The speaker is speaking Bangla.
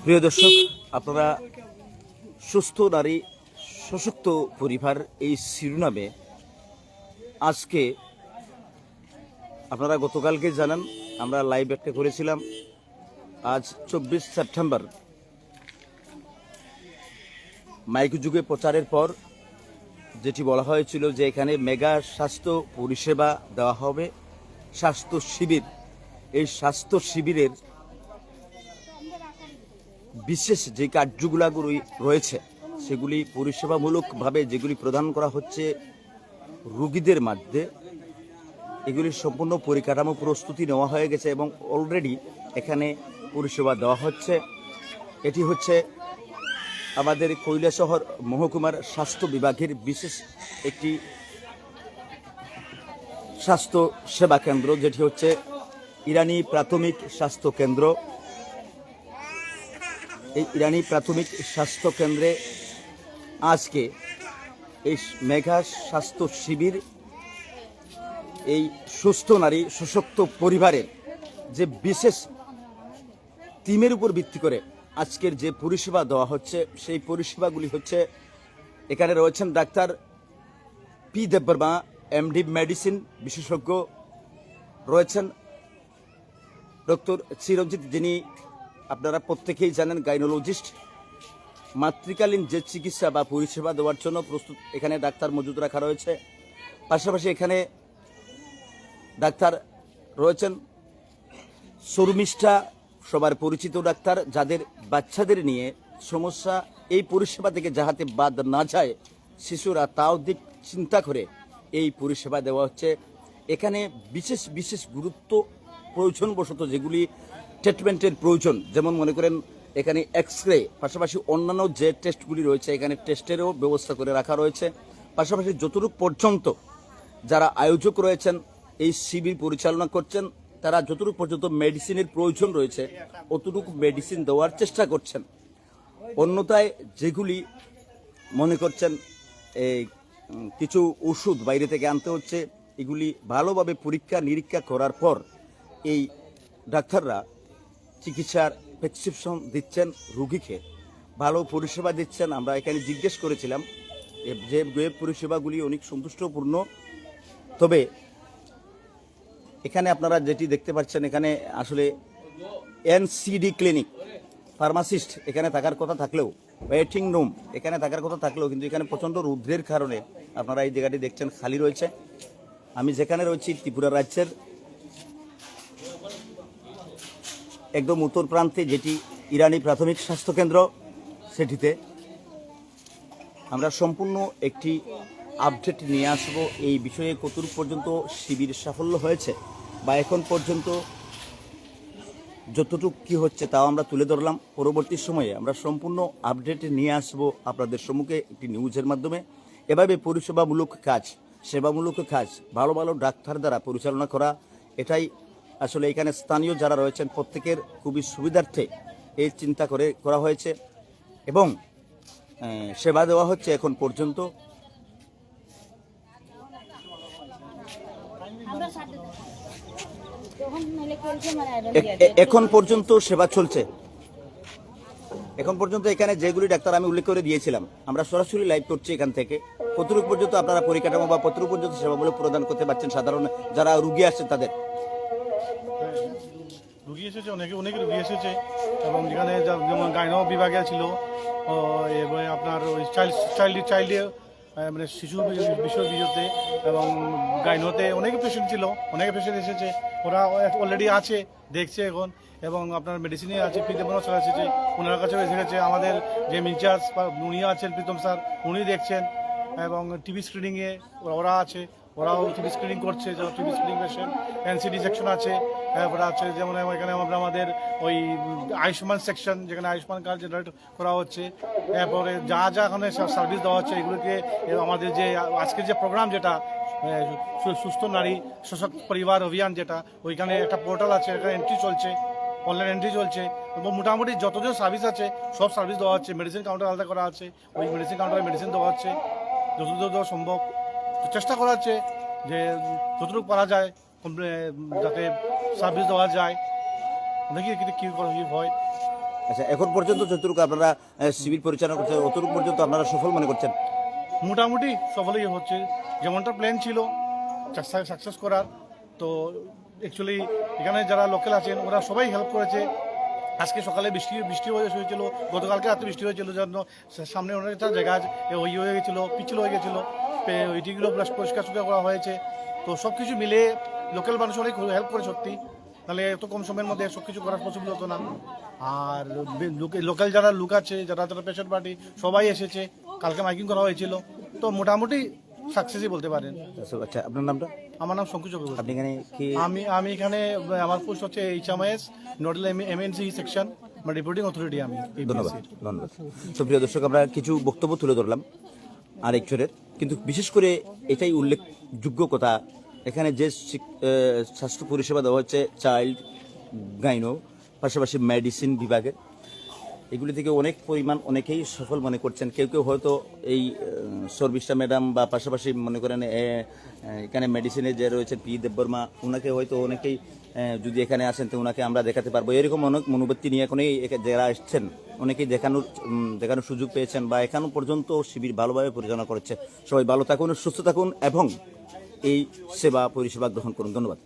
প্রিয় দর্শক, আপনারা সুস্থ নারী সশক্ত পরিবার এই শিরোনামে আজকে আপনারা গতকালকে জানান আমরা লাইভ একটা করেছিলাম। আজ 24 সেপ্টেম্বর মাইক যুগে প্রচারের পর যেটি বলা হয়েছিল যে এখানে মেগা স্বাস্থ্য পরিষেবা দেওয়া হবে, স্বাস্থ্য শিবির। এই স্বাস্থ্য শিবিরের বিশেষ যে কার্যগুলি রয়েছে সেগুলি পরিষেবামূলকভাবে যেগুলি প্রদান করা হচ্ছে রোগীদের মধ্যে, এগুলির সম্পূর্ণ পরিকাঠামো প্রস্তুতি নেওয়া হয়ে গেছে এবং অলরেডি এখানে পরিষেবা দেওয়া হচ্ছে। এটি হচ্ছে আমাদের কৈলাসহর মহকুমার স্বাস্থ্য বিভাগের বিশেষ একটি স্বাস্থ্য সেবা কেন্দ্র, যেটি হচ্ছে ইরানি প্রাথমিক স্বাস্থ্য কেন্দ্র। এই ইরানি প্রাথমিক স্বাস্থ্য কেন্দ্রে আজকে এই মেগা স্বাস্থ্য শিবির, এই সুস্থ নারী সশক্ত পরিবারের যে বিশেষ টিমের উপর ভিত্তি করে আজকের যে পরিষেবা দেওয়া হচ্ছে, সেই পরিষেবাগুলি হচ্ছে এখানে রয়েছেন doctor P Debbarma, MD medicine বিশেষজ্ঞ, রয়েছেন ডক্টর চিরঞ্জিত, যিনি আপনারা প্রত্যেকেই জানেন গাইনোলজিস্ট। মাতৃকালীন যে চিকিৎসা বা পরিষেবা দেওয়ার জন্য প্রস্তুত এখানে ডাক্তার মজুদ রাখা রয়েছে। পাশাপাশি এখানে ডাক্তার রয়েছেন শর্মিষ্ঠা, সবার পরিচিত ডাক্তার, যাদের বাচ্চাদের নিয়ে সমস্যা, এই পরিষেবা থেকে যাহাতে বাদ না যায় শিশুরা, তাও দিক চিন্তা করে এই পরিষেবা দেওয়া হচ্ছে। এখানে বিশেষ বিশেষ গুরুত্ব প্রয়োজনবশত যেগুলি ট্রিটমেন্টের প্রয়োজন, যেমন মনে করেন এখানে এক্স-রে, পাশাপাশি অন্যান্য যে টেস্টগুলি রয়েছে এখানে টেস্টেরও ব্যবস্থা করে রাখা রয়েছে। পাশাপাশি যতটুকু পর্যন্ত যারা আয়োজক রয়েছেন এই শিবির পরিচালনা করছেন, তারা যতটুকু পর্যন্ত মেডিসিনের প্রয়োজন রয়েছে অতটুকু মেডিসিন দেওয়ার চেষ্টা করছেন। অন্যথায় যেগুলি মনে করছেন এই কিছু ওষুধ বাইরে থেকে আনতে হচ্ছে, এগুলি ভালোভাবে পরীক্ষা নিরীক্ষা করার পর এই ডাক্তাররা চিকিৎসার প্রেসক্রিপশন দিচ্ছেন, রোগীকে ভালো পরিষেবা দিচ্ছেন। আমরা এখানে জিজ্ঞেস করেছিলাম যে পরিষেবাগুলি অনেক সন্তুষ্টপূর্ণ। তবে এখানে আপনারা যেটি দেখতে পাচ্ছেন, এখানে আসলে এনসিডি ক্লিনিক, ফার্মাসিস্ট এখানে থাকার কথা থাকলেও, ওয়েটিং রুম এখানে থাকার কথা থাকলেও কিন্তু এখানে প্রচণ্ড রৌদ্রের কারণে আপনারা এই জায়গাটি দেখছেন খালি রয়েছে। আমি যেখানে রয়েছি ত্রিপুরা রাজ্যের একদম উত্তর প্রান্তে, যেটি ইরানি প্রাথমিক স্বাস্থ্যকেন্দ্র, সেটিতে আমরা সম্পূর্ণ একটি আপডেট নিয়ে আসব এই বিষয়ে কতটুকু পর্যন্ত শিবির সাফল্য হয়েছে বা এখন পর্যন্ত যতটুকু কি হচ্ছে তাও আমরা তুলে ধরলাম। পরবর্তী সময়ে আমরা সম্পূর্ণ আপডেট নিয়ে আসব আপনাদের সম্মুখে একটি নিউজের মাধ্যমে। এভাবে পরিষেবামূলক কাজ, সেবামূলক কাজ ভালো ভালো ডাক্তার দ্বারা পরিচালনা করা, এটাই আসলে এখানে স্থানীয় যারা রয়েছেন প্রত্যেকের খুবই সুবিধার্থে এই চিন্তা করে করা হয়েছে এবং সেবা দেওয়া হচ্ছে এখন পর্যন্ত। এখন পর্যন্ত সেবা চলছে। এখন পর্যন্ত এখানে যেগুলি ডাক্তার আমি উল্লেখ করে দিয়েছিলাম, আমরা সরাসরি লাইভ করছি এখান থেকে। কতটুকু পর্যন্ত আপনারা পরিকাঠামো বা কতটুকু পর্যন্ত সেবামূলক প্রদান করতে পারছেন সাধারণ যারা রুগী আসছেন তাদের? রুগী এসেছে, অনেক রুগী এসেছে এবং যেখানে যেমন গাইনো বিভাগে ছিল, এবং আপনার ওই চাইল্ডে মানে শিশু বিষয়তে এবং গাইনোতে অনেক পেশেন্ট ছিল, অনেক পেশেন্ট এসেছে, ওরা অলরেডি আছে, দেখছে এখন। এবং আপনার মেডিসিনে আছে, প্রীতম স্যার এসেছে, ওনার কাছেও এসে গেছে। আমাদের যে ইনচার্জ উনি আছেন প্রীতম স্যার, উনি দেখছেন। এবং টিভি স্ক্রিনিংয়ে ওরা আছে, ওরাও টিভি স্ক্রিনিং করছে, যেমন TV screening patient, NCD section আছে। তারপরে আছে যেমন এখানে আমাদের ওই আয়ুষ্মান সেকশন, যেখানে আয়ুষ্মান কার্ড জেনারেট করা হচ্ছে। তারপরে যা এখানে সার্ভিস দেওয়া হচ্ছে এগুলোকে আমাদের যে আজকের যে প্রোগ্রাম, যেটা সুস্থ নারী সশক্ত পরিবার অভিযান, যেটা ওইখানে একটা পোর্টাল আছে, এখানে এন্ট্রি চলছে, অনলাইন এন্ট্রি চলছে এবং মোটামুটি যতজন সার্ভিস আছে সব সার্ভিস দেওয়া হচ্ছে। মেডিসিন কাউন্টার আলাদা করা আছে, ওই মেডিসিন কাউন্টারে মেডিসিন দেওয়া হচ্ছে যতদূর সম্ভব। তো চেষ্টা করা হচ্ছে যে যতটুকু পারা যায় যাতে সার্ভিস দেওয়া যায়, দেখি কী হয়। আচ্ছা, এখন পর্যন্ত যতটুকু আপনারা শিবির পরিচালনা করছেন অতটুকু পর্যন্ত আপনারা সফল মনে করছেন? মোটামুটি সফলই হচ্ছে, যেমনটা প্ল্যান ছিল সাকসেস করার। তো অ্যাকচুয়ালি এখানে যারা লোকাল আছেন ওরা সবাই হেল্প করেছে। আজকে সকালে বৃষ্টি হয়েছিল, গতকালকে রাতে বৃষ্টি হয়েছিল, জন্য সামনে অনেকটা জায়গা হয়ে গেছিলো, পিছল হয়ে গেছিলো, ওইটিগুলো পরিষ্কার করা হয়েছে। তো সব কিছু মিলে লোকাল মানুষ অনেক হেল্প করে সত্যি, তাহলে এত কম সময়ের মধ্যে সব কিছু করার পসিবল হতো না। আর লোকাল যারা লোক আছে, যারা পেশেন্ট পার্টি সবাই এসেছে, কালকে মাইকিং করা হয়েছিল। তো মোটামুটি সাকসেসই বলতে পারেন। আচ্ছা, আপনার নামটা? আমার নাম শঙ্কু চক্রবর্তী। আপনি এখানে কি? আমি এখানে, আমার পোস্ট হচ্ছে HMIS নোডাল MNC সেকশন, মানে রিপোর্টিং অথরিটি আমি। ধন্যবাদ। তো প্রিয় দর্শক, আমরা কিছু বক্তব্য তুলে ধরলাম আরেকজনের, কিন্তু বিশেষ করে এটাই উল্লেখযোগ্য কথা, এখানে যে স্বাস্থ্য পরিষেবা দেওয়া হচ্ছে চাইল্ড গাইনো, পাশাপাশি মেডিসিন বিভাগের, এগুলি থেকে অনেক পরিমাণ অনেকেই সফল মনে করছেন। কেউ কেউ হয়তো এই সর্বিষ্ঠা ম্যাডাম বা পাশাপাশি মনে করেন এখানে মেডিসিনে যে রয়েছেন পি দেববর্মা, ওনাকে হয়তো অনেকেই যদি এখানে আসেন তো ওনাকে আমরা দেখাতে পারবো, এরকম অনেক মনোবৃত্তি নিয়ে এখনই যারা এসছেন অনেকেই দেখানোর সুযোগ পেয়েছেন বা এখনো পর্যন্ত শিবির ভালোভাবে পরিচালনা করেছে। সবাই ভালো থাকুন, সুস্থ থাকুন এবং এই সেবা পরিষেবা গ্রহণ করুন। ধন্যবাদ।